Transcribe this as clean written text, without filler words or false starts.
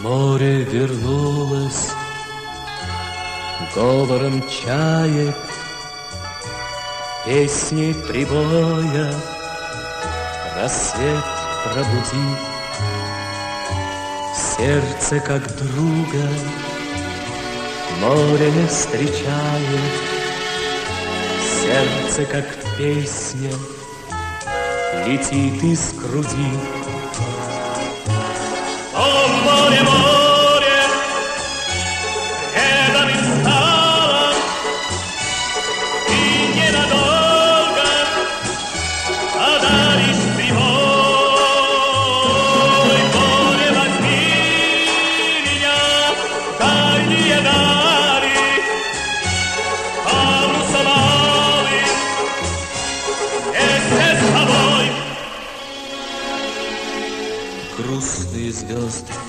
Море вернулось говором чаек, песней прибоя рассвет пробуди. Сердце как друга море встречает, сердце как песня летит из груди. О, море, море, рядом и стало, и ненадолго подаришь прибой. Море, возьми меня, дальние дали, паруса малый, вместе с тобой. Грустные звезды